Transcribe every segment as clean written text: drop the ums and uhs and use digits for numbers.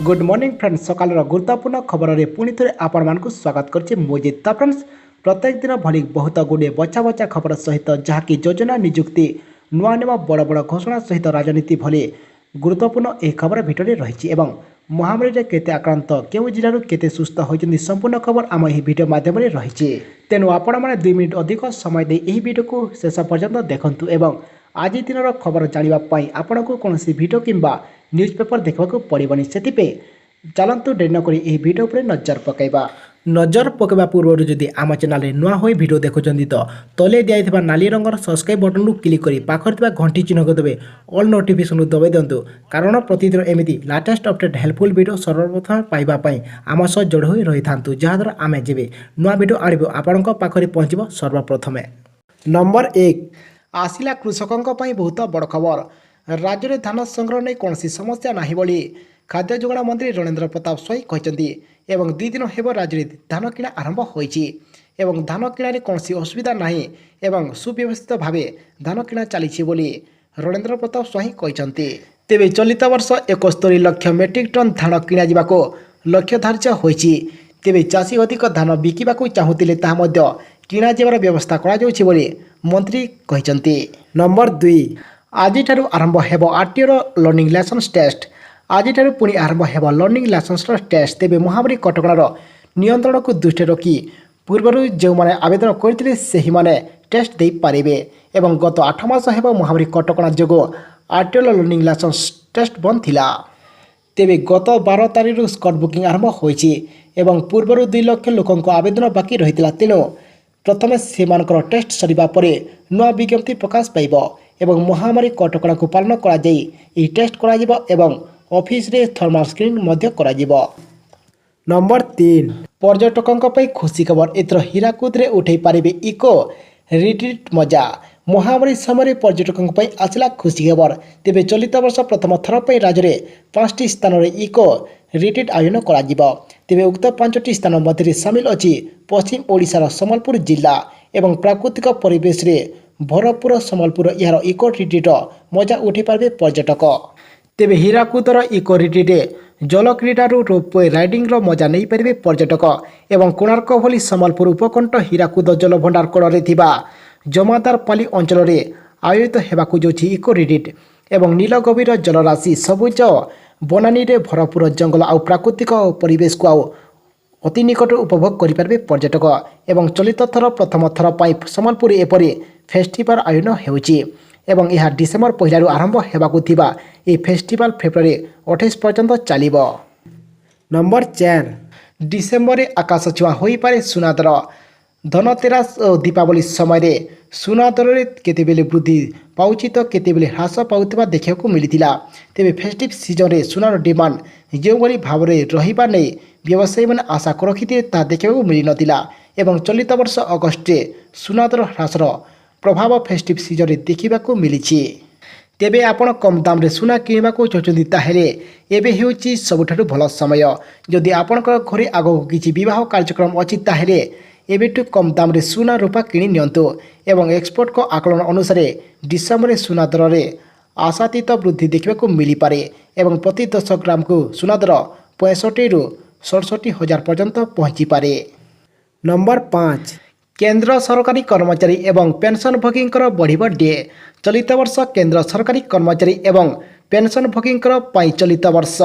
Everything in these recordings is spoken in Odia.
गुड मॉर्निंग फ्रेंड्स सकाल गुरुत्वपूर्ण खबर में पुणी थे आपण को स्वागत करछि मोजिता फ्रेंड्स प्रत्येक दिन भली बहुत गुड़े बचा बचा खबर सहित जहाँकि योजना निजुक्ति नुआ नुआ बड़ बड़ घोषणा सहित राजनीति भली गुरुत्वपूर्ण यह खबर भितर रही महामारी केते आक्रांत केउ जिलू केते सुस्थ होती संपूर्ण खबर आम यह भिडियो मध्यम रही तेणु आपण मैंने 2 मिनिट अधिक समय दे यह भिडियो को शेष पर्यंत देखंतु एवं आज दिन खबर जानापी आपन को कौन भिडियो किंबा न्यूज पेपर देखा पड़ोनी से चलतु डेरी नक भिडियो पर नजर पकईवा नजर पकड़ा पूर्व जदि आम चैनल नुआ हो भिडियो देखुं तो तले दिखाई नाली रंगर सब्सक्राइब बटन को क्लिक कर पाखे घंटी चिन्ह को देवे ऑल नोटिफिकेशन दबाई दिंतु कारण प्रतिदिन एमती लाटेस्ट अपडेट हेल्पफुल भिडियो सर्वप्रथम पाइबापी आम सह जोड़ हो रही था जहाद्वारा आम जब नुआ भिडियो आणु आपण पाखे पहुँच सर्वप्रथमे। नंबर 1 आसिला कृषकों बहुत बड़ खबर राज्य में धान संग्रह नहीं कौन समस्या नहीं बोली खाद्य जोगाण मंत्री रणेंद्र प्रताप स्वाई कहते एवं 2 दिन हेब राज्य में धान किणा आरंभ होइछि एवं धान किणारे कौन असुविधा नहीं एवं सुव्यवस्थित भाव धान किणा चली बोली रणेंद्र प्रताप स्वाई कहते तेबे चलित वर्ष 71 लाख मेट्रिक टन धान किणा जाको लक्ष्य धार्य होइछि तेबे चाषी अधिक धान बिकिबा चाहूले ताहा किणा जावार व्यवस्था करा जाउछि बोली मंत्री कहते। नंबर 2 आज आरंभ हेब आरटीओ लर्निंग लाइसेंस टेस्ट आज पुणी आरंभ हेब लर्निंग लाइसेंस टेस्ट तेबे महामारी कटकणार नियंत्रण को दृष्टि रखी पूर्व जो मैंने आवेदन करते से मैंने टेस्ट दे पारे एवं गत 8 मास हेब महामारी कटकणा जो आरटीओ लर्निंग लाइसेंस टेस्ट बंद थिला तेबे गत 12 तारीख स्कट बुकिंग आरंभ होइछि एवं पूर्व 2 लाख लोक आवेदन बाकी रही तेणु प्रथमे से टेस्ट सरिबा परे नुआ विज्ञप्ति प्रकाश पाइब एवं महामारी कटकणा को पालन करा जाई टेस्ट करा जिवो एवं ऑफिस रे थर्मल स्क्रीनिंग मध्य करा जिवो। नंबर 3 पर्यटकों खुशी खबर एथर हीराकुद रे उठै पारिबे इको रिट्रीट मजा महामारी समय पर्यटकों आसला खुशी खबर तेबे चलित वर्ष प्रथम थर पर राज्य में 5टी स्थान में इको रिट्रीट आयोजन करा जिवो तेबे उक्त 5टी स्थान मध्य सामिल अछि पश्चिम ओडिशार सम्बलपुर जिला एवं प्राकृतिक परिवेश रे भरपूर सम्बलपुर यार इको रिट्रीट मजा उठै पारे पर्यटक तेबे हीराकुदर इको रिट्रीट जल क्रीडारू रोपवे राइडिंग मजा नहीं पारे पर्यटक एवं कोणार्क भली सम्बलपुर उपकंठ हीराकुद जल भंडार कड़े जमादार पाली अंचल में आयोजित होगाकू जाउछि इको रिट्रीट एवं नील गभीर जलराशि सबुज बनानी रे भरपूर जंगल आउ प्राकृतिक परिवेश को आउ अति निकट उपभोग करें पर्यटक एवं चलित थर प्रथम थर सम्बलपुर एपरी फेस्टिवल आयोजन होउछि एवं यह डिसेम्बर 1 आरंभ होगाकू थिबा ए फेस्टिवल फेब्रुआरी 28 पर्यंत चलिबो। नंबर 4 डिसेम्बर आकाश छुआ होई पारे सुना दर धनतेरस और दीपावली समय सुना दर में केतेबेले वृद्धि पाउछि तो केतेबेले ह्रास पाउथिबा देखिବାକୁ मिलिथिला तेबे फेस्टिव सीजन रे सुनार डिमांड जो भली भाव में रहिबा नै व्यवसायी मैंने आशा रखिथे ता देखिବାକୁ मिली नथिला एवं चलित वर्ष अगस्ट सुना दर ह्रासर प्रभाव फेस्टिव सीजन रे देखिବାକୁ मिलिछि तेबे आपण कम दाम रे सुना किणवाक चाहते ताहेले एबे हेउछि सबुठारु भल समय जदि आपणकर घरे आगो किछि विवाह कार्यक्रम अछि ताहेले एबेटू कम दाम रे सुना रूपा किणी नियंतु एवं एक्सपोर्ट को आकलन अनुसार डिसेम्बर सुना दर में आशातीत वृद्धि देखा मिली पारे एवं प्रति 10 ग्राम को सुना दर 65 रु 67 हजार पर्यंत पहुँची पारे। नंबर 5 केंद्र सरकारी कर्मचारी एवं पेंशनभोगी बढ़िब डे चलित वर्ष केंद्र सरकारी कर्मचारी एवं पेंशनभोगी चलित वर्ष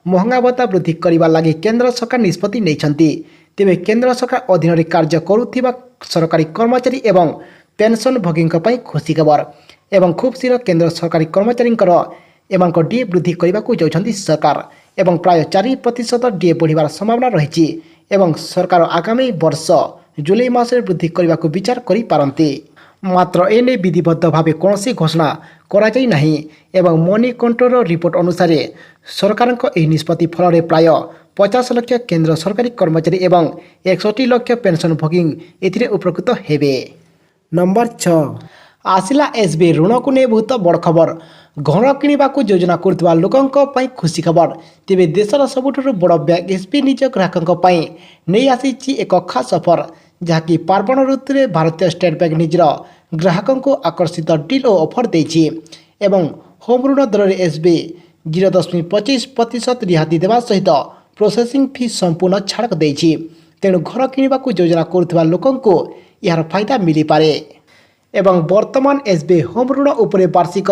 महंगा भत्ता वृद्धि करने लगी केंद्र सरकार निष्पत्ति नहीं तेबे केंद्र सरकार अधीन में कार्य करुथिबा सरकारी कर्मचारी एवं पेंशनभोगी खुशी खबर एवं खूब शीघ्र केंद्र सरकारी कर्मचारी एवं डीए वृद्धि करने को जाउछंती सरकार एवं प्राय 4% डीए बढ़िबार संभावना रही एवं सरकार आगामी वर्ष जुलाई मास वृद्धि करने को विचार करि पारंती मात्र एने विधिबद्ध भाव कौन घोषणा करा जाई नाही एवं मनी कंट्रोल रिपोर्ट अनुसार सरकार निष्पत्ति फल प्राय 50 लाख केंद्र सरकारी कर्मचारी एवं 61 लाख पेंशनभोगी एथिरे उपकृत हेबे। नंबर 6 आसिला एसबीआई ऋण को नहीं बहुत बड़ खबर घर किणवाक योजना करुवा लोकों खुशी खबर तेबे देशर सबुठारु बड़ बैंक एसबीआई निज ग्राहकों नहीं आसी एक खास अफर जहाँकि पार्वण ऋतु में भारतीय स्टेट बैंक निजर ग्राहकों को आकर्षित डील और अफर देछि एवं होम ऋण दर एसबीआई 0.25% ରିହାତି ଦେବା ସହିତ ପ୍ରୋସେସିଂ ଫି ସମ୍ପୂର୍ଣ୍ଣ ଛାଡ଼ ଦେଇଛି। ତେଣୁ ଘର କିଣିବାକୁ ଯୋଜନା କରୁଥିବା ଲୋକଙ୍କୁ ଏହାର ଫାଇଦା ମିଳିପାରେ। ଏବଂ ବର୍ତ୍ତମାନ SBI ହୋମ୍ ଋଣ ଉପରେ ବାର୍ଷିକ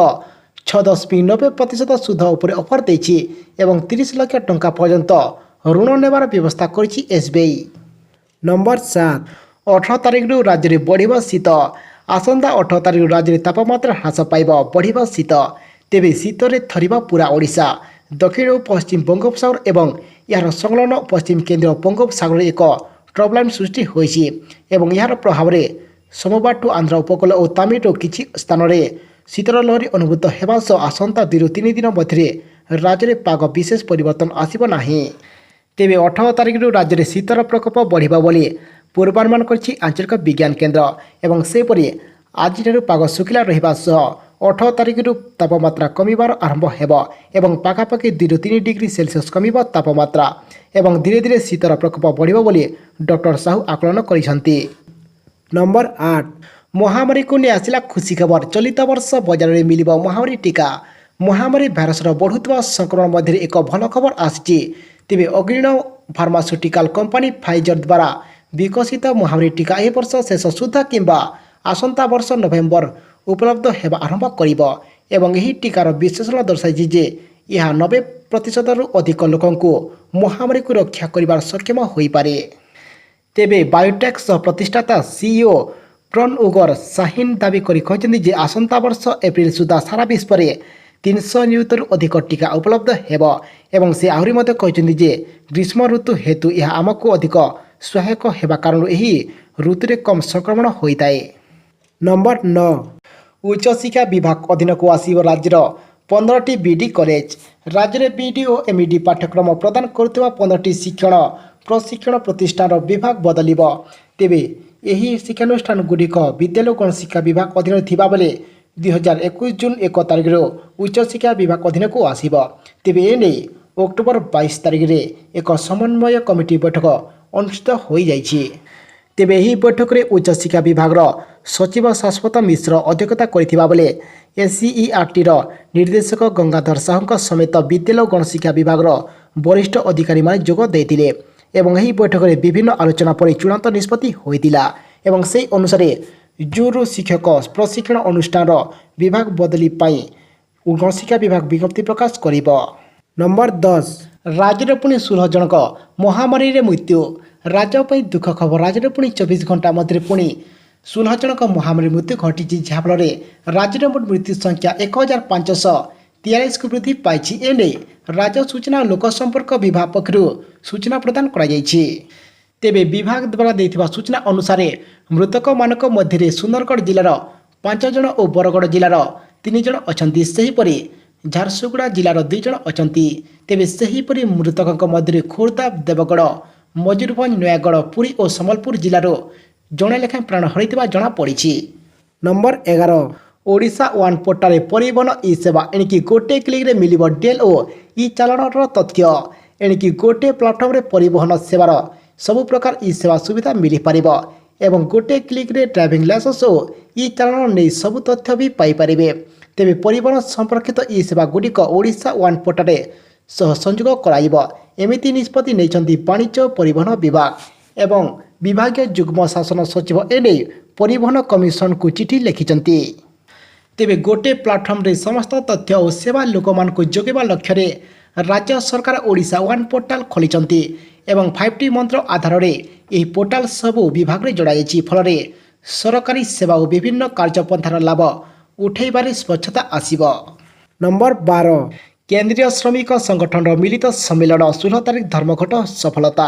6.90% ସୁଧ ଉପରେ ଅଫର ଦେଇଛି ଏବଂ 30 ଲକ୍ଷ ଟଙ୍କା ପର୍ଯ୍ୟନ୍ତ ଋଣ ନେବାର ବ୍ୟବସ୍ଥା କରିଛି SBI। ନମ୍ବର 7, 18 ତାରିଖରୁ ରାଜ୍ୟରେ ବଢ଼ିବ ଶୀତ। ଆସନ୍ତା 18 ତାରିଖରୁ ରାଜ୍ୟରେ ତାପମାତ୍ରା ହ୍ରାସ ପାଇବ, ବଢ଼ିବ ଶୀତ। ତେବେ ଶୀତରେ ଥରିବ ପୁରା ଓଡ଼ିଶା। ଦକ୍ଷିଣ ଓ ପଶ୍ଚିମ ବଙ୍ଗୋପସାଗର ଏବଂ ଏହାର ସଂଲଗ୍ନ ପଶ୍ଚିମ କେନ୍ଦ୍ରୀୟ ବଙ୍ଗୋପସାଗରରେ ଏକ ଟ୍ରଫ୍ ସୃଷ୍ଟି ହୋଇଛି ଏବଂ ଏହାର ପ୍ରଭାବରେ ସୋମବାରଠୁ ଆନ୍ଧ୍ର ଉପକୂଳ ଓ ତାମିଲନାଡୁର କିଛି ସ୍ଥାନରେ ଶୀତଳ ଲହରୀ ଅନୁଭୂତ ହେବା ସହ ଆସନ୍ତା 2ରୁ 3 ଦିନ ମଧ୍ୟରେ ରାଜ୍ୟରେ ପାଗ ବିଶେଷ ପରିବର୍ତ୍ତନ ଆସିବ ନାହିଁ। ତେବେ 18 ତାରିଖରୁ ରାଜ୍ୟରେ ଶୀତର ପ୍ରକୋପ ବଢ଼ିବ ବୋଲି ପୂର୍ବାନୁମାନ କରିଛି ଆଞ୍ଚଳିକ ବିଜ୍ଞାନ କେନ୍ଦ୍ର ଏବଂ ସେହିପରି ଆଜିଠାରୁ ପାଗ ଶୁଖିଲା ରହିବା ସହ 18 ତାରିଖରୁ ତାପମାତ୍ରା କମିବାର ଆରମ୍ଭ ହେବ ଏବଂ ପାଖାପାଖି 2ରୁ 3 ଡିଗ୍ରୀ ସେଲସିୟସ୍ କମିବ ତାପମାତ୍ରା ଏବଂ ଧୀରେ ଧୀରେ ଶୀତର ପ୍ରକୋପ ବଢ଼ିବ ବୋଲି ଡକ୍ଟର ସାହୁ ଆକଳନ କରିଛନ୍ତି। ନମ୍ବର 8, ମହାମାରୀକୁ ନେଇ ଆସିଲା ଖୁସି ଖବର। ଚଳିତ ବର୍ଷ ବଜାରରେ ମିଳିବ ମହାମାରୀ ଟିକା। ମହାମାରୀ ଭାଇରସର ବଢ଼ୁଥିବା ସଂକ୍ରମଣ ମଧ୍ୟରେ ଏକ ଭଲ ଖବର ଆସିଛି। ତେବେ ଅଗ୍ରଣୀ ଫାର୍ମାସ୍ୟୁଟିକାଲ କମ୍ପାନୀ ଫାଇଜର ଦ୍ୱାରା ବିକଶିତ ମହାମାରୀ ଟିକା ଏହି ବର୍ଷ ଶେଷ ସୁଦ୍ଧା କିମ୍ବା ଆସନ୍ତା ବର୍ଷ ନଭେମ୍ବର ଉପଲବ୍ଧ ହେବା ଆରମ୍ଭ କରିବ ଏବଂ ଏହି ଟିକାର ବିଶ୍ଳେଷଣ ଦର୍ଶାଇଛି ଯେ ଏହା 90%ରୁ ଅଧିକ ଲୋକଙ୍କୁ ମହାମାରୀକୁ ରକ୍ଷା କରିବାର ସକ୍ଷମ ହୋଇପାରେ। ତେବେ ବାୟୋଟେକ୍ ସହ ପ୍ରତିଷ୍ଠାତା CEO ପ୍ରଣଉଗର ସାହିନ ଦାବି କରି କହିଛନ୍ତି ଯେ ଆସନ୍ତା ବର୍ଷ ଏପ୍ରିଲ ସୁଦ୍ଧା ସାରା ବିଶ୍ୱରେ 300 ନିୟୁତରୁ ଅଧିକ ଟିକା ଉପଲବ୍ଧ ହେବ ଏବଂ ସେ ଆହୁରି ମଧ୍ୟ କହିଛନ୍ତି ଯେ ଗ୍ରୀଷ୍ମ ଋତୁ ହେତୁ ଏହା ଆମକୁ ଅଧିକ ସହାୟକ ହେବା କାରଣରୁ ଏହି ଋତୁରେ କମ୍ ସଂକ୍ରମଣ ହୋଇଥାଏ। ନମ୍ବର 9, ଉଚ୍ଚଶିକ୍ଷା ବିଭାଗ ଅଧୀନକୁ ଆସିବ ରାଜ୍ୟର 15ଟି ବିଡି କଲେଜ। ରାଜ୍ୟରେ ବିଡି ଓ ଏମ୍ଇଡି ପାଠ୍ୟକ୍ରମ ପ୍ରଦାନ କରୁଥିବା 15ଟି ଶିକ୍ଷଣ ପ୍ରଶିକ୍ଷଣ ପ୍ରତିଷ୍ଠାନର ବିଭାଗ ବଦଳିବ। ତେବେ ଏହି ଶିକ୍ଷାନୁଷ୍ଠାନଗୁଡ଼ିକ ବିଦ୍ୟାଳୟ ଓ ଗଣଶିକ୍ଷା ବିଭାଗ ଅଧୀନରେ ଥିବାବେଳେ 2021 ଜୁନ 1 ତାରିଖରୁ ଉଚ୍ଚଶିକ୍ଷା ବିଭାଗ ଅଧୀନକୁ ଆସିବ। ତେବେ ଏନେଇ ଅକ୍ଟୋବର 22 ତାରିଖରେ ଏକ ସମନ୍ୱୟ କମିଟି ବୈଠକ ଅନୁଷ୍ଠିତ ହୋଇଯାଇଛି। ତେବେ ଏହି ବୈଠକରେ ଉଚ୍ଚଶିକ୍ଷା ବିଭାଗର ସଚିବ ଶାଶ୍ୱତ ମିଶ୍ର ଅଧ୍ୟକ୍ଷତା କରିଥିବା ବେଳେ SCERTର ନିର୍ଦ୍ଦେଶକ ଗଙ୍ଗାଧର ସାହୁଙ୍କ ସମେତ ବିଦ୍ୟାଳୟ ଓ ଗଣଶିକ୍ଷା ବିଭାଗର ବରିଷ୍ଠ ଅଧିକାରୀମାନେ ଯୋଗ ଦେଇଥିଲେ ଏବଂ ଏହି ବୈଠକରେ ବିଭିନ୍ନ ଆଲୋଚନା ପରେ ଚୂଡ଼ାନ୍ତ ନିଷ୍ପତ୍ତି ହୋଇଥିଲା ଏବଂ ସେହି ଅନୁସାରେ ଜୁନ୍ରୁ ଶିକ୍ଷକ ପ୍ରଶିକ୍ଷଣ ଅନୁଷ୍ଠାନର ବିଭାଗ ବଦଳି ପାଇଁ ଗଣଶିକ୍ଷା ବିଭାଗ ବିଜ୍ଞପ୍ତି ପ୍ରକାଶ କରିବ। ନମ୍ବର 10, ରାଜ୍ୟରେ ପୁଣି 16 ଜଣଙ୍କ ମହାମାରୀରେ ମୃତ୍ୟୁ। ରାଜ୍ୟ ପାଇଁ ଦୁଃଖ ଖବର। ରାଜ୍ୟରେ ପୁଣି 24 ଘଣ୍ଟା ମଧ୍ୟରେ ପୁଣି 16 ଜଣଙ୍କ ମହାମାରୀ ମୃତ୍ୟୁ ଘଟିଛି, ଯାହାଫଳରେ ରାଜ୍ୟର ମୋଟ ମୃତ୍ୟୁ ସଂଖ୍ୟା 1543କୁ ବୃଦ୍ଧି ପାଇଛି। ଏନେଇ ରାଜ୍ୟ ସୂଚନା ଓ ଲୋକସମ୍ପର୍କ ବିଭାଗ ପକ୍ଷରୁ ସୂଚନା ପ୍ରଦାନ କରାଯାଇଛି। ତେବେ ବିଭାଗ ଦ୍ୱାରା ଦେଇଥିବା ସୂଚନା ଅନୁସାରେ ମୃତକମାନଙ୍କ ମଧ୍ୟରେ ସୁନ୍ଦରଗଡ଼ ଜିଲ୍ଲାର 5 ଜଣ ଓ ବରଗଡ଼ ଜିଲ୍ଲାର 3 ଜଣ ଅଛନ୍ତି। ସେହିପରି ଝାରସୁଗୁଡ଼ା ଜିଲ୍ଲାର 2 ଜଣ ଅଛନ୍ତି। ତେବେ ସେହିପରି ମୃତକଙ୍କ ମଧ୍ୟରେ ଖୋର୍ଦ୍ଧା, ଦେବଗଡ଼, ମୟୂରଭଞ୍ଜ, ନୟାଗଡ଼, ପୁରୀ ଓ ସମ୍ବଲପୁର ଜିଲ୍ଲାରୁ ଜଣେ ଲେଖାଏଁ ପ୍ରାଣ ହରାଇଥିବା ଜଣାପଡ଼ିଛି। ନମ୍ବର 11, ଓଡ଼ିଶା ୱାନ୍ ପୋର୍ଟାଲରେ ପରିବହନ ଇ ସେବା। ଏଣିକି ଗୋଟିଏ କ୍ଲିକ୍ରେ ମିଳିବ ଡିଏଲ୍ ଓ ଇ ଚାଲାଣର ତଥ୍ୟ। ଏଣିକି ଗୋଟିଏ ପ୍ଲାଟଫର୍ମରେ ପରିବହନ ସେବାର ସବୁ ପ୍ରକାର ଇ ସେବା ସୁବିଧା ମିଳିପାରିବ ଏବଂ ଗୋଟିଏ କ୍ଲିକ୍ରେ ଡ୍ରାଇଭିଂ ଲାଇସେନ୍ସ ଓ ଇ ଚାଲାଣ ନେଇ ସବୁ ତଥ୍ୟ ବି ପାଇପାରିବେ। ତେବେ ପରିବହନ ସମ୍ପର୍କିତ ଇ ସେବା ଗୁଡ଼ିକ ଓଡ଼ିଶା ୱାନ୍ ପୋର୍ଟାଲରେ ସହ ସଂଯୋଗ କରାଯିବ। ଏମିତି ନିଷ୍ପତ୍ତି ନେଇଛନ୍ତି ବାଣିଜ୍ୟ ଓ ପରିବହନ ବିଭାଗ ଏବଂ ବିଭାଗୀୟ ଯୁଗ୍ମ ଶାସନ ସଚିବ ଏନେଇ ପରିବହନ କମିଶନକୁ ଚିଠି ଲେଖିଛନ୍ତି। ତେବେ ଗୋଟିଏ ପ୍ଲାଟଫର୍ମରେ ସମସ୍ତ ତଥ୍ୟ ଓ ସେବା ଲୋକମାନଙ୍କୁ ଯୋଗାଇବା ଲକ୍ଷ୍ୟରେ ରାଜ୍ୟ ସରକାର ଓଡ଼ିଶା ୱାନ୍ ପୋର୍ଟାଲ ଖୋଲିଛନ୍ତି ଏବଂ 5ଟି ମନ୍ତ୍ର ଆଧାରରେ ଏହି ପୋର୍ଟାଲ ସବୁ ବିଭାଗରେ ଯୋଡ଼ାଯାଇଛି। ଫଳରେ ସରକାରୀ ସେବା ଓ ବିଭିନ୍ନ କାର୍ଯ୍ୟପନ୍ଥାର ଲାଭ ଉଠାଇବାରେ ସ୍ୱଚ୍ଛତା ଆସିବ। ନମ୍ବର 12, କେନ୍ଦ୍ରୀୟ ଶ୍ରମିକ ସଂଗଠନର ମିଳିତ ସମ୍ମିଳନ 16 ତାରିଖ ଧର୍ମଘଟ ସଫଳତା।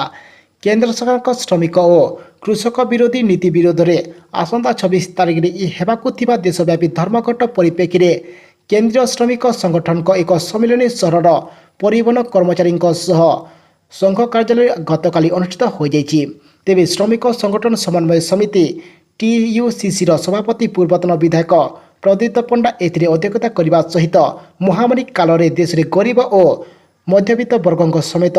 କେନ୍ଦ୍ର ସରକାରଙ୍କ ଶ୍ରମିକ ଓ କୃଷକ ବିରୋଧୀ ନୀତି ବିରୋଧରେ ଆସନ୍ତା 26 ତାରିଖରେ ହେବାକୁ ଥିବା ଦେଶବ୍ୟାପୀ ଧର୍ମଘଟ ପରିପ୍ରେକ୍ଷୀରେ କେନ୍ଦ୍ରୀୟ ଶ୍ରମିକ ସଂଗଠନଙ୍କ ଏକ ସମ୍ମିଳନୀ ସହରର ପରିବହନ କର୍ମଚାରୀଙ୍କ ସହ ସଂଘ କାର୍ଯ୍ୟାଳୟରେ ଗତକାଲି ଅନୁଷ୍ଠିତ ହୋଇଯାଇଛି। ତେବେ ଶ୍ରମିକ ସଂଗଠନ ସମନ୍ୱୟ ସମିତି TUCCର ସଭାପତି ପୂର୍ବତନ ବିଧାୟକ ପ୍ରଦୀପ୍ତ ପଣ୍ଡା ଏଥିରେ ଅଧ୍ୟକ୍ଷତା କରିବା ସହିତ ମହାମାରୀ କାଳରେ ଦେଶରେ ଗରିବ ଓ ମଧ୍ୟବିତ୍ତ ବର୍ଗଙ୍କ ସମେତ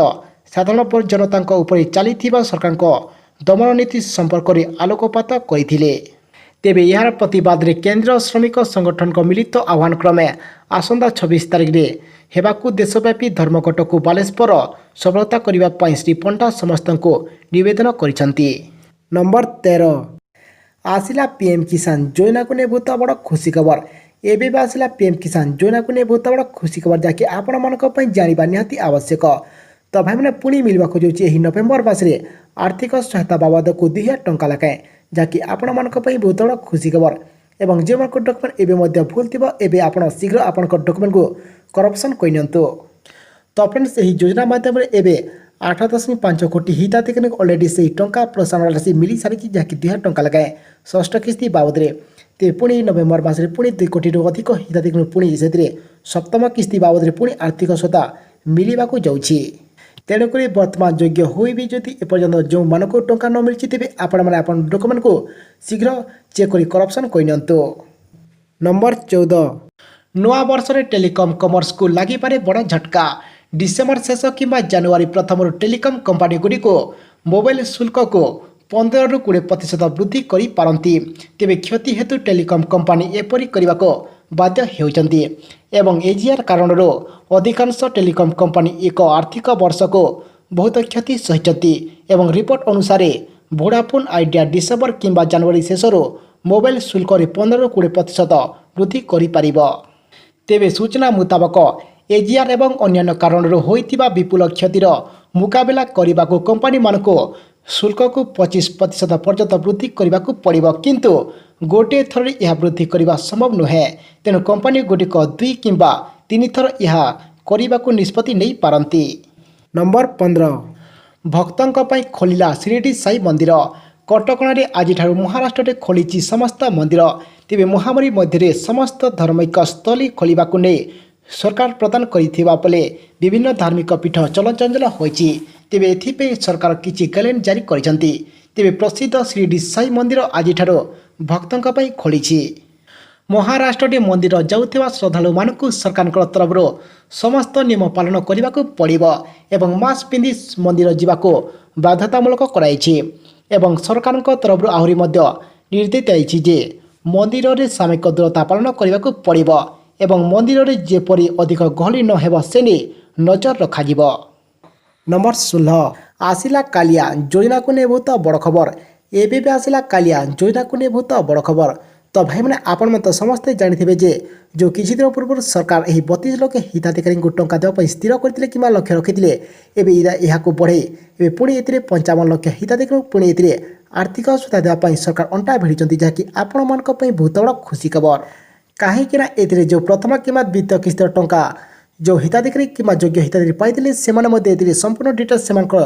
ସାଧାରଣ ଜନତାଙ୍କ ଉପରେ ଚାଲିଥିବା ସରକାରଙ୍କ ଦମନ ନୀତି ସମ୍ପର୍କରେ ଆଲୋକପାତ କରିଥିଲେ। ତେବେ ଏହାର ପ୍ରତିବାଦରେ କେନ୍ଦ୍ର ଶ୍ରମିକ ସଂଗଠନଙ୍କ ମିଳିତ ଆହ୍ୱାନ କ୍ରମେ ଆସନ୍ତା 26 ତାରିଖରେ ହେବାକୁ ଦେଶବ୍ୟାପୀ ଧର୍ମଘଟକୁ ବାଲେଶ୍ୱର ସଫଳତା କରିବା ପାଇଁ ଶ୍ରୀ ପଣ୍ଡା ସମସ୍ତଙ୍କୁ ନିବେଦନ କରିଛନ୍ତି। ନମ୍ବର 13 ଆସିଲା ପିଏମ୍ କିଷାନ ଯୋଜନାକୁ ନେଇ ବହୁତ ବଡ଼ ଖୁସି ଖବର। ଏବେ ବି ଆସିଲା ପିଏମ୍ କିଷାନ ଯୋଜନାକୁ ନେଇ ବହୁତ ବଡ଼ ଖୁସି ଖବର, ଯାହାକି ଆପଣମାନଙ୍କ ପାଇଁ ଜାଣିବା ନିହାତି ଆବଶ୍ୟକ। ତ ଭାଇମାନେ ପୁଣି ମିଳିବାକୁ ଯାଉଛି ଏହି ନଭେମ୍ବର ମାସରେ ଆର୍ଥିକ ସହାୟତା ବାବଦକୁ 2000 ଟଙ୍କା ଲେଖାଏଁ, ଯାହାକି ଆପଣମାନଙ୍କ ପାଇଁ ବହୁତ ବଡ଼ ଖୁସି ଖବର। ଏବଂ ଯେଉଁମାନଙ୍କ ଡକୁମେଣ୍ଟ ଏବେ ମଧ୍ୟ ଭୁଲ ଥିବ, ଏବେ ଆପଣ ଶୀଘ୍ର ଆପଣଙ୍କ ଡକୁମେଣ୍ଟକୁ କରପ୍ସନ୍ କରିନିଅନ୍ତୁ। ତ ଫ୍ରେଣ୍ଡସ୍, ଏହି ଯୋଜନା ମାଧ୍ୟମରେ ଏବେ 8.5 କୋଟି ହିତାଧିକାରୀଙ୍କୁ ଅଲରେଡ଼ି ସେହି ଟଙ୍କା ପ୍ରୋତ୍ସାହନ ରାଶି ମିଳିସାରିଛି, ଯାହାକି 2000 ଟଙ୍କା ଲେଖାଏଁ ଷଷ୍ଠ କିସ୍ତି ବାବଦରେ। ତେବେ ପୁଣି ନଭେମ୍ବର ମାସରେ ପୁଣି 2 କୋଟିରୁ ଅଧିକ ହିତାଧିକାରୀଙ୍କୁ ପୁଣି ସେଥିରେ ସପ୍ତମ କିସ୍ତି ବାବଦରେ ପୁଣି ଆର୍ଥିକ ସହାୟତା ମିଳିବାକୁ ଯାଉଛି। ତେଣୁକରି ବର୍ତ୍ତମାନ ଯୋଗ୍ୟ ହୋଇ ବି ଯଦି ଏପର୍ଯ୍ୟନ୍ତ ଯେଉଁମାନଙ୍କୁ ଟଙ୍କା ନ ମିଳିଛି, ତେବେ ଆପଣମାନେ ଆପଣଙ୍କ ଡକୁମେଣ୍ଟକୁ ଶୀଘ୍ର ଚେକ୍ କରି କରପ୍ସନ୍ କରିନିଅନ୍ତୁ। ନମ୍ବର 14 ନୂଆ ବର୍ଷରେ ଟେଲିକମ୍ କମର୍ସକୁ ଲାଗିପାରେ ବଡ଼ ଝଟକା। ଡିସେମ୍ବର ଶେଷ କିମ୍ବା ଜାନୁଆରୀ ପ୍ରଥମରୁ ଟେଲିକମ୍ କମ୍ପାନୀଗୁଡ଼ିକୁ ମୋବାଇଲ ଶୁଳ୍କକୁ 15ରୁ 20% ବୃଦ୍ଧି କରିପାରନ୍ତି। ତେବେ କ୍ଷତି ହେତୁ ଟେଲିକମ୍ କମ୍ପାନୀ ଏପରି କରିବାକୁ ବାଧ୍ୟ ହେଉଛନ୍ତି ଏବଂ ଏଜିଆର୍ କାରଣରୁ ଅଧିକାଂଶ ଟେଲିକମ୍ କମ୍ପାନୀ ଏକ ଆର୍ଥିକ ବର୍ଷକୁ ବହୁତ କ୍ଷତି ସହିଛନ୍ତି ଏବଂ ରିପୋର୍ଟ ଅନୁସାରେ ଭୋଡାଫୋନ୍ ଆଇଡିଆ ଡିସେମ୍ବର କିମ୍ବା ଜାନୁଆରୀ ଶେଷରୁ ମୋବାଇଲ ଶୁଳ୍କରେ 15ରୁ 20% ବୃଦ୍ଧି କରିପାରିବ। ତେବେ ସୂଚନା ମୁତାବକ ଏଜିଆର୍ ଏବଂ ଅନ୍ୟାନ୍ୟ କାରଣରୁ ହୋଇଥିବା ବିପୁଳ କ୍ଷତିର ମୁକାବିଲା କରିବାକୁ କମ୍ପାନୀମାନଙ୍କୁ ଶୁଳ୍କକୁ 25% ପର୍ଯ୍ୟନ୍ତ ବୃଦ୍ଧି କରିବାକୁ ପଡ଼ିବ, କିନ୍ତୁ ଗୋଟିଏ ଥରରେ ଏହା ବୃଦ୍ଧି କରିବା ସମ୍ଭବ ନୁହେଁ। ତେଣୁ କମ୍ପାନୀଗୁଡ଼ିକ 2 କିମ୍ବା 3 ଥର ଏହା କରିବାକୁ ନିଷ୍ପତ୍ତି ନେଇପାରନ୍ତି। ନମ୍ବର 15 ଭକ୍ତଙ୍କ ପାଇଁ ଖୋଲିଲା ଶିରିଡ଼ି ସାଇ ମନ୍ଦିର। କଟକଣାରେ ଆଜିଠାରୁ ମହାରାଷ୍ଟ୍ରରେ ଖୋଲିଛି ସମସ୍ତ ମନ୍ଦିର। ତେବେ ମହାମାରୀ ମଧ୍ୟରେ ସମସ୍ତ ଧାର୍ମିକ ସ୍ଥଳୀ ଖୋଲିବାକୁ ନେଇ ସରକାର ପ୍ରଦାନ କରିଥିବା ବେଳେ ବିଭିନ୍ନ ଧାର୍ମିକ ପୀଠ ଚଳଚଞ୍ଚଳ ହୋଇଛି। ତେବେ ଏଥିପାଇଁ ସରକାର କିଛି ଗାଇଡଲାଇନ୍ ଜାରି କରିଛନ୍ତି। ତେବେ ପ୍ରସିଦ୍ଧ ଶିରିଡ଼ି ସାଇ ମନ୍ଦିର ଆଜିଠାରୁ ଭକ୍ତଙ୍କ ପାଇଁ ଖୋଲିଛି। ମହାରାଷ୍ଟ୍ରରେ ମନ୍ଦିର ଯାଉଥିବା ଶ୍ରଦ୍ଧାଳୁମାନଙ୍କୁ ସରକାରଙ୍କ ତରଫରୁ ସମସ୍ତ ନିୟମ ପାଳନ କରିବାକୁ ପଡ଼ିବ ଏବଂ ମାସ୍କ ପିନ୍ଧି ମନ୍ଦିର ଯିବାକୁ ବାଧ୍ୟତାମୂଳକ କରାଯାଇଛି ଏବଂ ସରକାରଙ୍କ ତରଫରୁ ଆହୁରି ମଧ୍ୟ ନିର୍ଦ୍ଦେଶ ଦିଆଯାଇଛି ଯେ ମନ୍ଦିରରେ ସାମୂହିକ ଦୂରତା ପାଳନ କରିବାକୁ ପଡ଼ିବ ଏବଂ ମନ୍ଦିରରେ ଯେପରି ଅଧିକ ଗହଳି ନ ହେବ ସେ ନେଇ ନଜର ରଖାଯିବ। ନମ୍ବର 16 ଆସିଲା କାଲିଆ ଯୋଜନାକୁ ନେଇ ବହୁତ ବଡ଼ ଖବର। ଏବେ ବି ଆସିଲା କାଲିଆ ଯୋଜନାକୁ ନେଇ ବହୁତ ବଡ଼ ଖବର। ତ ଭାଇମାନେ, ଆପଣମାନେ ତ ସମସ୍ତେ ଜାଣିଥିବେ ଯେ ଯେଉଁ କିଛି ଦିନ ପୂର୍ବରୁ ସରକାର ଏହି 32 ଲକ୍ଷ ହିତାଧିକାରୀଙ୍କୁ ଟଙ୍କା ଦେବା ପାଇଁ ସ୍ଥିର କରିଥିଲେ କିମ୍ବା ଲକ୍ଷ୍ୟ ରଖିଥିଲେ। ଏବେ ଏହାକୁ ବଢ଼ାଇ ଏବେ ପୁଣି ଏଥିରେ 55 ଲକ୍ଷ ହିତାଧିକାରୀଙ୍କୁ ପୁଣି ଏଥିରେ ଆର୍ଥିକ ସହାୟତା ଦେବା ପାଇଁ ସରକାର ଅଣ୍ଟା ଭିଡ଼ିଛନ୍ତି, ଯାହାକି ଆପଣମାନଙ୍କ ପାଇଁ ବହୁତ ବଡ଼ ଖୁସି ଖବର। କାହିଁକିନା ଏଥିରେ ଯେଉଁ ପ୍ରଥମ କିମ୍ବା ଦ୍ୱିତୀୟ କିସ୍ତିର ଟଙ୍କା ଯେଉଁ ହିତାଧିକାରୀ କିମ୍ବା ଯୋଗ୍ୟ ହିତାଧିକାରୀ ପାଇଥିଲେ, ସେମାନେ ମଧ୍ୟ ଏଥିରେ ସମ୍ପୂର୍ଣ୍ଣ ଡିଟେଲ୍ସ ସେମାନଙ୍କର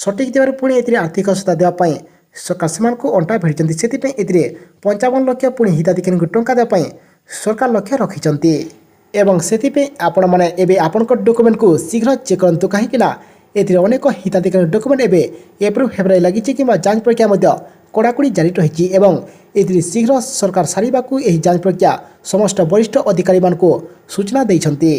ସଠିକ୍ ଦେବାରୁ ପୁଣି ଏଥିରେ ଆର୍ଥିକ ସହାୟତା ଦେବା ପାଇଁ ସରକାର ସେମାନଙ୍କୁ ଅଣ୍ଟା ଭିଡ଼ିଛନ୍ତି। ସେଥିପାଇଁ ଏଥିରେ 55 ଲକ୍ଷ ପୁଣି ହିତାଧିକାରୀଙ୍କୁ ଟଙ୍କା ଦେବା ପାଇଁ ସରକାର ଲକ୍ଷ୍ୟ ରଖିଛନ୍ତି ଏବଂ ସେଥିପାଇଁ ଆପଣମାନେ ଏବେ ଆପଣଙ୍କ ଡକୁମେଣ୍ଟକୁ ଶୀଘ୍ର ଚେକ୍ କରନ୍ତୁ, କାହିଁକିନା ଏଥିରେ ଅନେକ ହିତାଧିକାରୀ ଡକୁମେଣ୍ଟ ଏବେ ଏପ୍ରୁଭ୍ ହେବାରେ ଲାଗିଛି କିମ୍ବା ଯାଞ୍ଚ ପ୍ରକ୍ରିୟା ମଧ୍ୟ କଡ଼ାକଡ଼ି ଜାରି ରହିଛି ଏବଂ ଏଥିରେ ଶୀଘ୍ର ସରକାର ସାରିବାକୁ ଏହି ଯାଞ୍ଚ ପ୍ରକ୍ରିୟା ସମସ୍ତ ବରିଷ୍ଠ ଅଧିକାରୀମାନଙ୍କୁ ସୂଚନା ଦେଇଛନ୍ତି।